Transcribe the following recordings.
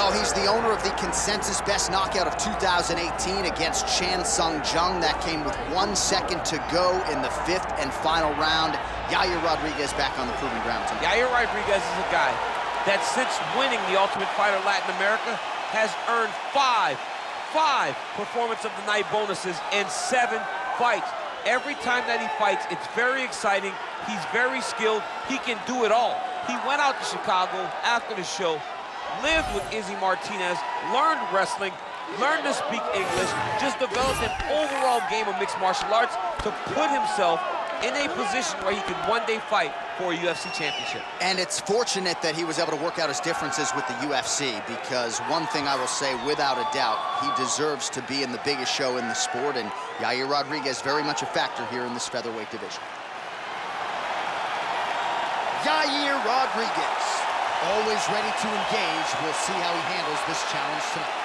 Well, he's the owner of the consensus best knockout of 2018 against Chan Sung Jung. That came with 1 second to go in the 5th and final round. Yair Rodriguez back on the proven ground tonight. Yair Rodriguez is a guy that since winning the Ultimate Fighter Latin America has earned five Performance of the Night bonuses and 7 fights. Every time that he fights, it's very exciting. He's very skilled. He can do it all. He went out to Chicago after the show, lived with Izzy Martinez, learned wrestling, learned to speak English, just developed an overall game of mixed martial arts to put himself in a position where he could one day fight for a UFC championship. And it's fortunate that he was able to work out his differences with the UFC, because one thing I will say without a doubt, he deserves to be in the biggest show in the sport, and Yair Rodriguez very much a factor here in this featherweight division. Yair Rodriguez, always ready to engage. We'll see how he handles this challenge tonight.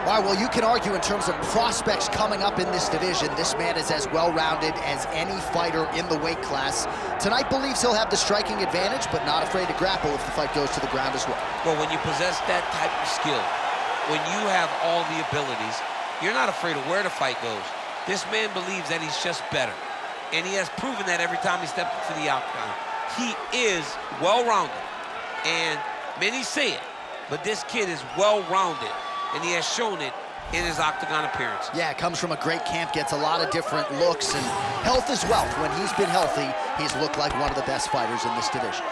All right, well, you can argue in terms of prospects coming up in this division, this man is as well-rounded as any fighter in the weight class. Tonight believes he'll have the striking advantage, but not afraid to grapple if the fight goes to the ground as well. Well, when you possess that type of skill, when you have all the abilities, you're not afraid of where the fight goes. This man believes that he's just better, and he has proven that every time he stepped into the octagon. He is well-rounded, and many say it, but this kid is well-rounded, and he has shown it in his octagon appearance. Yeah, comes from a great camp, gets a lot of different looks, and health is wealth. When he's been healthy, he's looked like one of the best fighters in this division.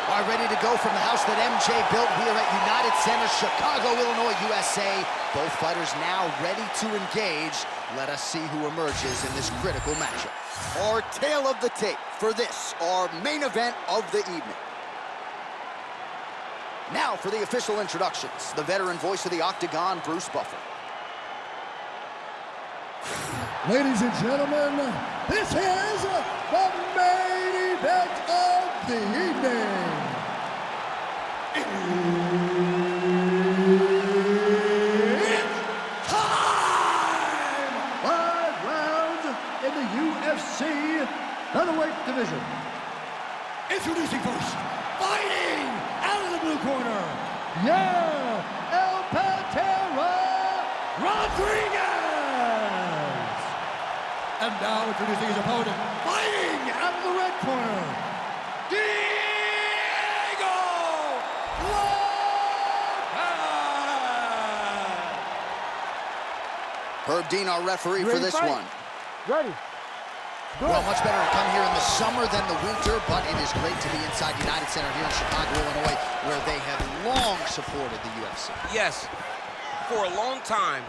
All right, ready to go from the house that MJ built here at United Center, Chicago, Illinois, USA. Both fighters now ready to engage. Let us see who emerges in this critical matchup. Our tale of the tape for this, our main event of the evening. Now for the official introductions, the veteran voice of the Octagon, Bruce Buffer. Ladies and gentlemen, this is the main event of the evening. It's time! 5 rounds in the UFC featherweight division. Introducing first, fighting out of the blue corner, Yair El Patera Rodriguez. And now introducing his opponent, fighting out of the red corner, Diego Lopes. Herb Dean, our referee for this one. Ready. Well, much better to come here in the summer than the winter, but it is great to be inside United Center here in Chicago, Illinois, where they have long supported the UFC. Yes, for a long time,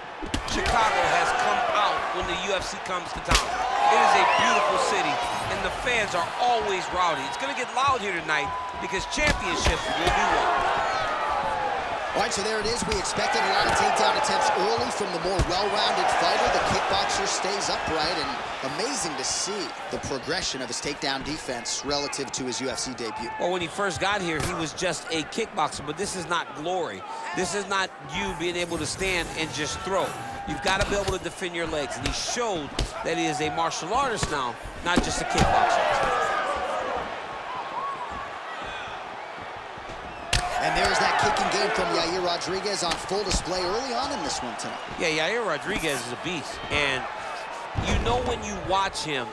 Chicago has come out when the UFC comes to town. It is a beautiful city, and the fans are always rowdy. It's going to get loud here tonight because championships will be won. All right, so there it is. We expected a lot of takedown attempts early from the more well-rounded fighter. The kickboxer stays upright, and amazing to see the progression of his takedown defense relative to his UFC debut. Well, when he first got here, he was just a kickboxer, but this is not glory. This is not you being able to stand and just throw. You've got to be able to defend your legs, and he showed that he is a martial artist now, not just a kickboxer. And there's that kicking game from Yair Rodriguez on full display early on in this one tonight. Yeah, Yair Rodriguez is a beast. And you know when you watch him,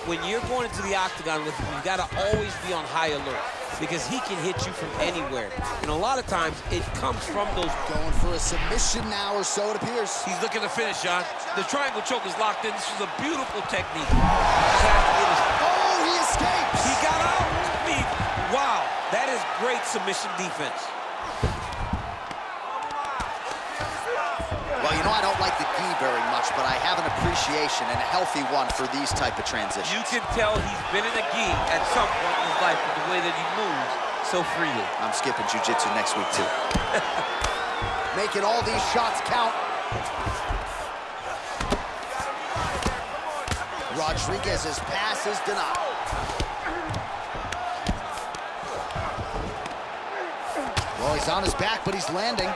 when you're going into the octagon with him, you've got to always be on high alert because he can hit you from anywhere. And a lot of times, it comes from those... Going for a submission now, or so it appears. He's looking to finish, John. The triangle choke is locked in. This was a beautiful technique. Oh, he escapes! He got out. Wow, that is great submission defense. Well, you know, I don't like the gi very much, but I have an appreciation and a healthy one for these type of transitions. You can tell he's been in a gi at some point in his life with the way that he moves. so freely. I'm skipping jiu-jitsu next week, too. Making all these shots count. Rodriguez's pass is denied. Well, he's on his back, but he's landing.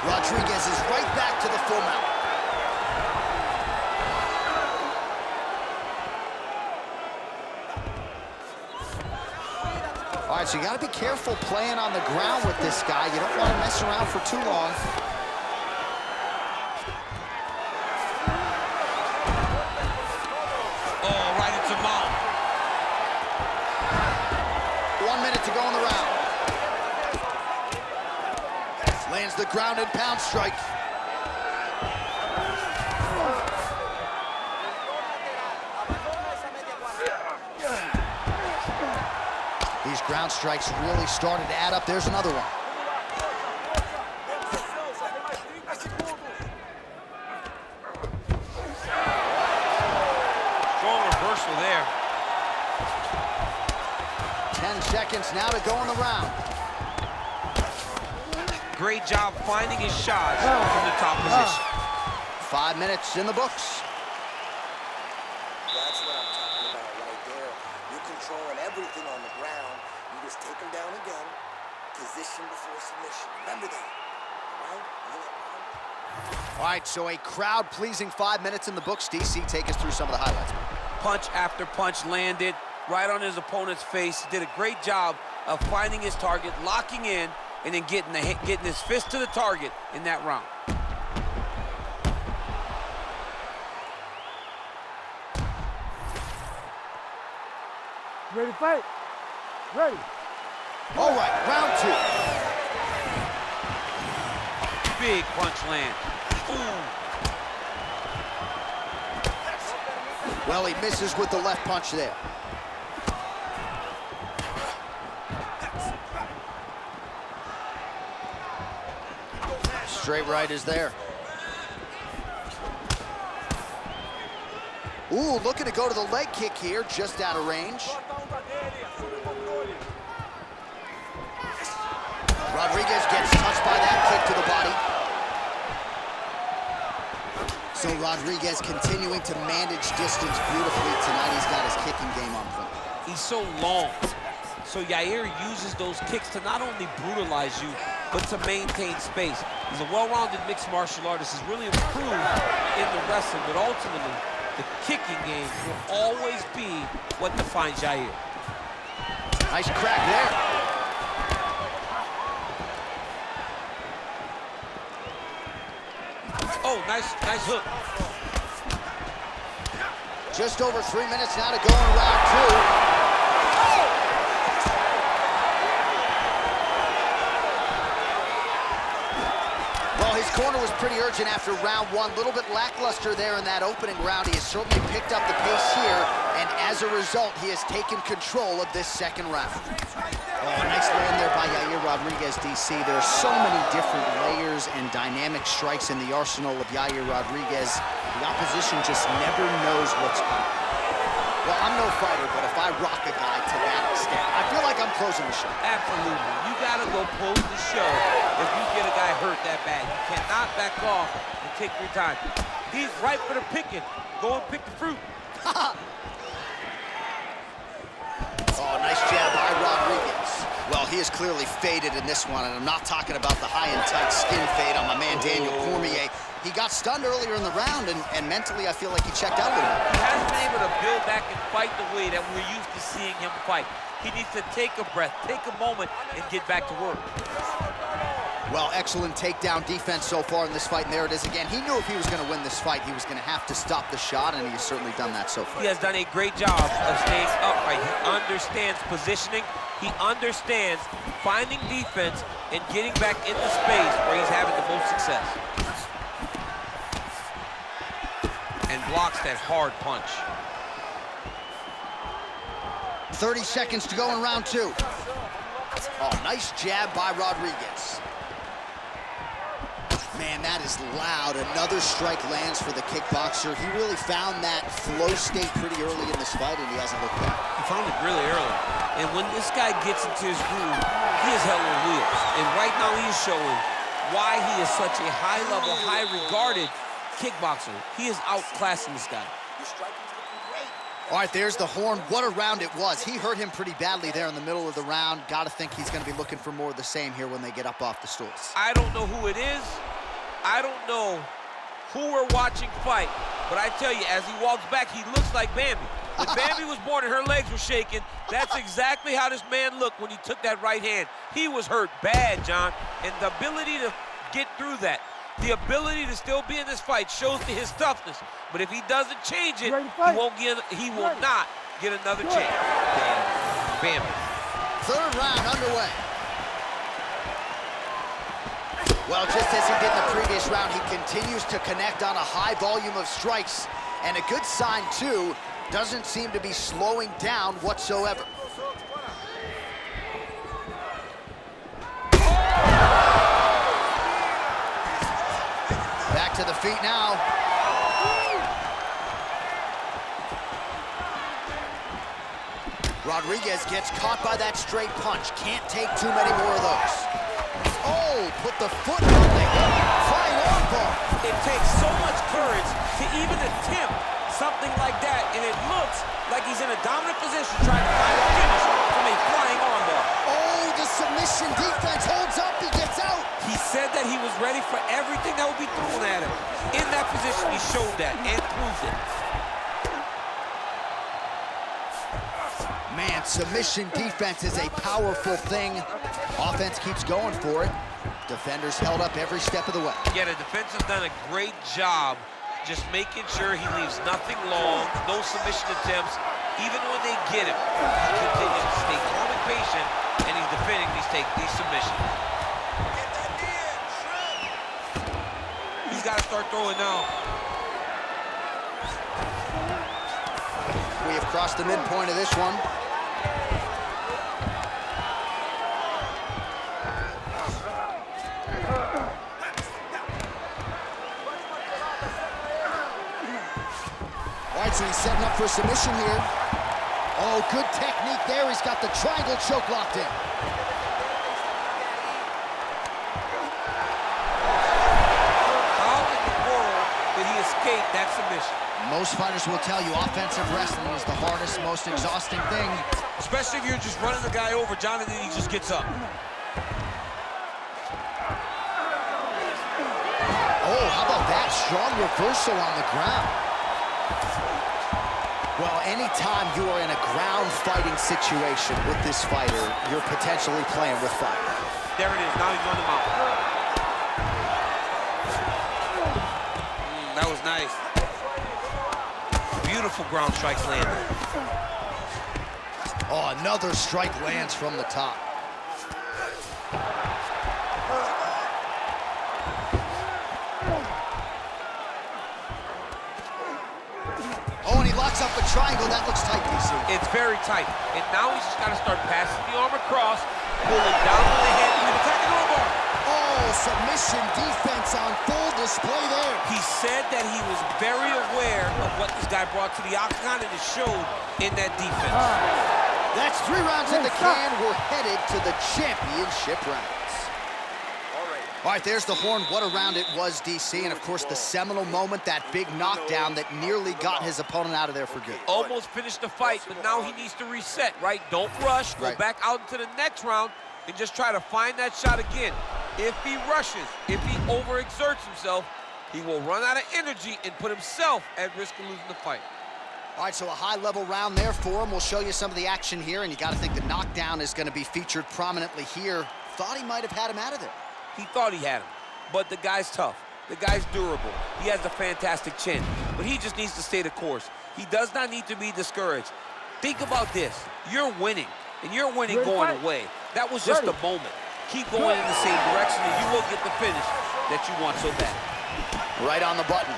Rodriguez is right back to the full mount. All right, so you got to be careful playing on the ground with this guy. You don't want to mess around for too long. Oh, right into mount. 1 minute to go in the round. Lands the ground and pound strike. These ground strikes really started to add up. There's another one. Strong reversal there. 10 seconds now to go in the round. Great job finding his shots from the top position. 5 minutes in the books. That's what I'm talking about right there. You're controlling everything on the ground. You just take them down again. Position before submission. Remember that. All right? All right, so a crowd-pleasing 5 minutes in the books. DC, take us through some of the highlights. Punch after punch landed right on his opponent's face. He did a great job of finding his target, locking in, and then getting his fist to the target in that round. Ready to fight? Ready. All right, round 2. Big punch land. Ooh. Well, he misses with the left punch there. Straight right is there. Ooh, looking to go to the leg kick here, just out of range. Rodriguez gets touched by that kick to the body. So Rodriguez continuing to manage distance beautifully tonight. He's got his kicking game on point. He's so long. So Yair uses those kicks to not only brutalize you, but to maintain space. He's a well-rounded mixed martial artist. He's really improved in the wrestling, but ultimately, the kicking game will always be what defines Yair. Nice crack there. Oh, nice hook. Just over 3 minutes now to go in round 2. Well, his corner was pretty urgent after round 1. A little bit lackluster there in that opening round. He has certainly picked up the pace here, and as a result, he has taken control of this second round. Oh, nice land there by Yair Rodriguez, DC. There are so many different layers and dynamic strikes in the arsenal of Yair Rodriguez. The opposition just never knows what's coming. Well, I'm no fighter, but if I rock a guy to that extent, I feel like I'm closing the show. Absolutely. You gotta go close the show if you get a guy hurt that bad. You cannot back off and take your time. He's ripe for the picking. Go and pick the fruit. Oh, nice jab by Rodriguez. Well, he is clearly faded in this one, and I'm not talking about the high and tight skin fade on my man Daniel Cormier. He got stunned earlier in the round, and mentally I feel like he checked out a little bit. He hasn't been able to build back and fight the way that we're used to seeing him fight. He needs to take a breath, take a moment, and get back to work. Well, excellent takedown defense so far in this fight, and there it is again. He knew if he was going to win this fight, he was going to have to stop the shot, and he has certainly done that so far. He has done a great job of staying upright. He understands positioning. He understands finding defense and getting back into space where he's having the most success. And blocks that hard punch. 30 seconds to go in round 2. Oh, nice jab by Rodriguez. Man Man, that is loud. Another strike lands for the kickboxer. He really found that flow state pretty early in this fight, and he hasn't looked back. He found it really early. And when this guy gets into his groove, he is hell on wheels. And right now he is showing why he is such a high-level, high-regarded kickboxer. He is outclassing this guy. Your striking's looking great. All right, there's the horn. What a round it was. He hurt him pretty badly there in the middle of the round. Got to think he's going to be looking for more of the same here when they get up off the stools. I don't know who it is. I don't know who we're watching fight. But I tell you, as he walks back, he looks like Bambi. When Bambi was born and her legs were shaking, that's exactly how this man looked when he took that right hand. He was hurt bad, John. And the ability to get through that, the ability to still be in this fight shows to his toughness. But if he doesn't change it, he will not get another chance. Damn. Bambi. Third round underway. Well, just as he did in the previous round, he continues to connect on a high volume of strikes. And a good sign, too, doesn't seem to be slowing down whatsoever. Back to the feet now. Rodriguez gets caught by that straight punch. Can't take too many more of those. Oh, put the foot on the hip. Flying arm bar. It takes so much courage to even attempt something like that, and it looks like he's in a dominant position trying to find a finish from a flying arm bar. Oh, the submission defense holds up. He gets out. He said that he was ready for everything that would be thrown at him. In that position, he showed that and proved it. Man, submission defense is a powerful thing. Offense keeps going for it. Defenders held up every step of the way. Yeah, the defense has done a great job just making sure he leaves nothing long, no submission attempts. Even when they get him, he continues to stay calm and patient, and he's defending these submissions. Get that knee in, shrimp. He's got to start throwing now. We have crossed the midpoint of this one. All right, so he's setting up for a submission here. Oh, good technique there. He's got the triangle choke locked in. How in the world did he escape that submission? Most fighters will tell you offensive wrestling is the hardest, most exhausting thing. Especially if you're just running the guy over, John, and then he just gets up. Oh, how about that strong reversal on the ground? Well, anytime you are in a ground fighting situation with this fighter, you're potentially playing with fire. There it is. Now he's on the mount. That was nice. Beautiful ground strike landing. Oh, another strike lands from the top. Oh, and he locks up the triangle. That looks tight, DC. It's very tight. And now he's just got to start passing the arm across, pulling down on the head, and attacking armbar. Oh, submission defense on full display there. He said that he was very aware of what this guy brought to the Octagon, and it showed in that defense. That's 3 rounds in the can. We're headed to the championship rounds. All right, there's the horn. What a round it was, DC. And, of course, the seminal moment, that big knockdown that nearly got his opponent out of there for good. Almost finished the fight, but now he needs to reset, right? Don't rush. Go back out into the next round and just try to find that shot again. If he rushes, if he overexerts himself, he will run out of energy and put himself at risk of losing the fight. All right, so a high-level round there for him. We'll show you some of the action here, and you got to think the knockdown is going to be featured prominently here. Thought he might have had him out of there. He thought he had him, but the guy's tough. The guy's durable. He has a fantastic chin, but he just needs to stay the course. He does not need to be discouraged. Think about this. You're winning, and you're winning going away. That was just a moment. Keep going in the same direction, and you will get the finish that you want so bad. Right on the button.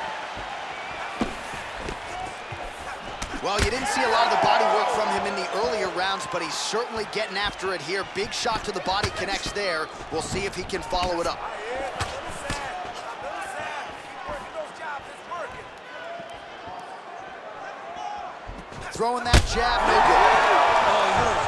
Well, you didn't see a lot of the body work from him in the earlier rounds, but he's certainly getting after it here. Big shot to the body connects there. We'll see if he can follow it up. throwing that jab, no good. Oh, he hurt.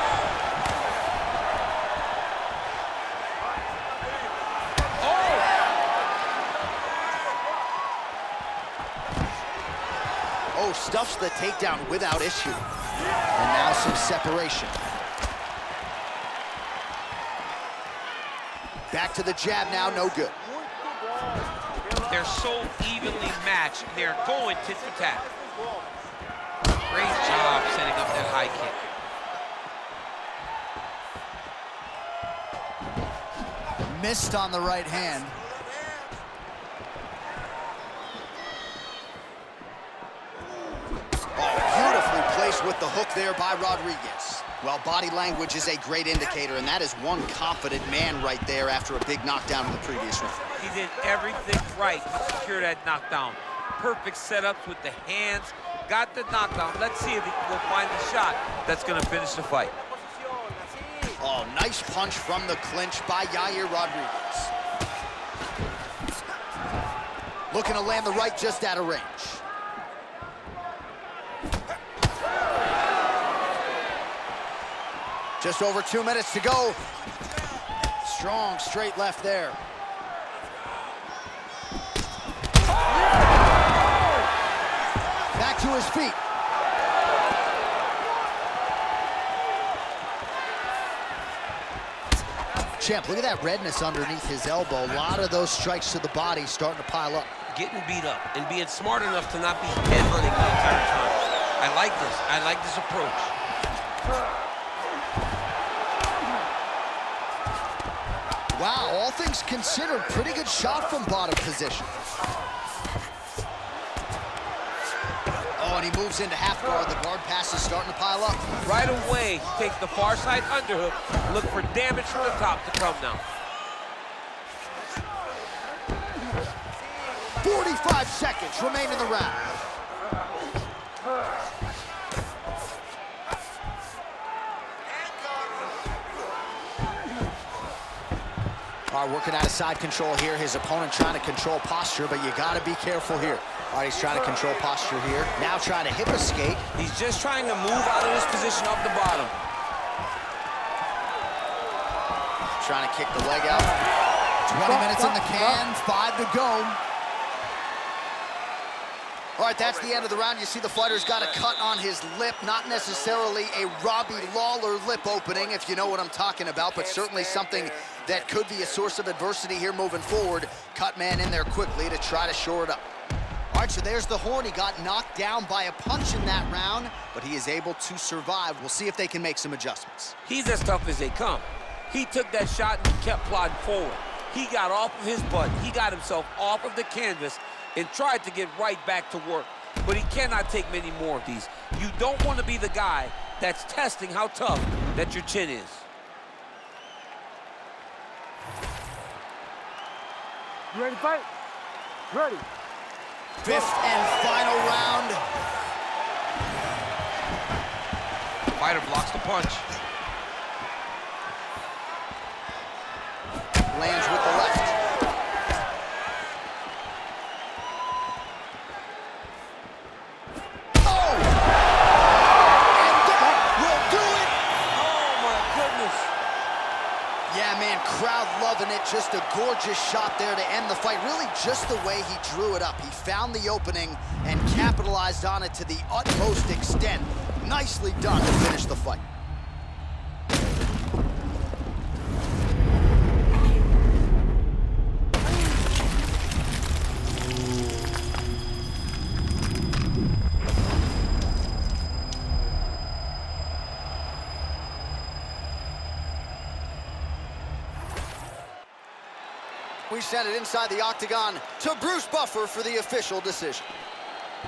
Oh, stuffs the takedown without issue. And now some separation. Back to the jab now, no good. They're so evenly matched. They're going tit for tat. Great job setting up that high kick. Missed on the right hand. With the hook there by Rodriguez. Well, body language is a great indicator, and that is one confident man right there after a big knockdown in the previous round. He did everything right to secure that knockdown. Perfect setups with the hands, got the knockdown. Let's see if he will find the shot that's going to finish the fight. Oh, nice punch from the clinch by Yair Rodriguez. Looking to land the right just out of range. Just over 2 minutes to go. Strong straight left there. Back to his feet. Champ, look at that redness underneath his elbow. A lot of those strikes to the body starting to pile up. Getting beat up and being smart enough to not be headhunting the entire time. I like this. I like this approach. Wow, all things considered, pretty good shot from bottom position. Oh, and he moves into half guard. The guard pass is starting to pile up. Right away, take the far side underhook. Look for damage from the top to come now. 45 seconds remain in the round. All right, working out of side control here. His opponent trying to control posture, but you got to be careful here. All right, he's trying to control posture here. Now trying to hip escape. He's just trying to move out of this position up the bottom. Trying to kick the leg out. 20 minutes in the can, 5 to go. All right, that's the end of the round. You see the fighter's got a cut on his lip, not necessarily a Robbie Lawler lip opening, if you know what I'm talking about, but certainly something that could be a source of adversity here moving forward. Cut man in there quickly to try to shore it up. All right, so there's the horn. He got knocked down by a punch in that round, but he is able to survive. We'll see if they can make some adjustments. He's as tough as they come. He took that shot and kept plodding forward. He got off of his butt. He got himself off of the canvas and tried to get right back to work. But he cannot take many more of these. You don't want to be the guy that's testing how tough that your chin is. You ready to fight? Ready. Fifth and final round. Fighter blocks the punch. Lands with the left. Oh! And that will do it! Oh, my goodness. Yeah, man, crowd loving it. Just a gorgeous shot there to end the fight. Really just the way he drew it up. He found the opening and capitalized on it to the utmost extent. Nicely done to finish the fight. We send it inside the octagon to Bruce Buffer for the official decision.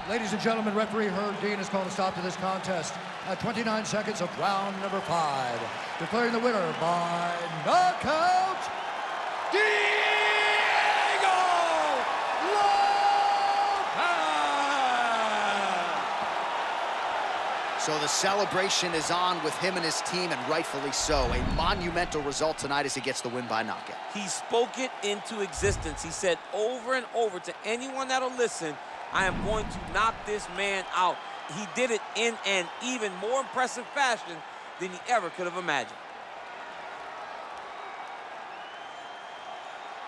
Ladies and gentlemen, referee Herb Dean has called a stop to this contest at 29 seconds of round number 5. Declaring the winner by knockout, Diego Lopes! So the celebration is on with him and his team, and rightfully so. A monumental result tonight as he gets the win by knockout. He spoke it into existence. He said over and over to anyone that'll listen, I am going to knock this man out. he did it in an even more impressive fashion than he ever could have imagined.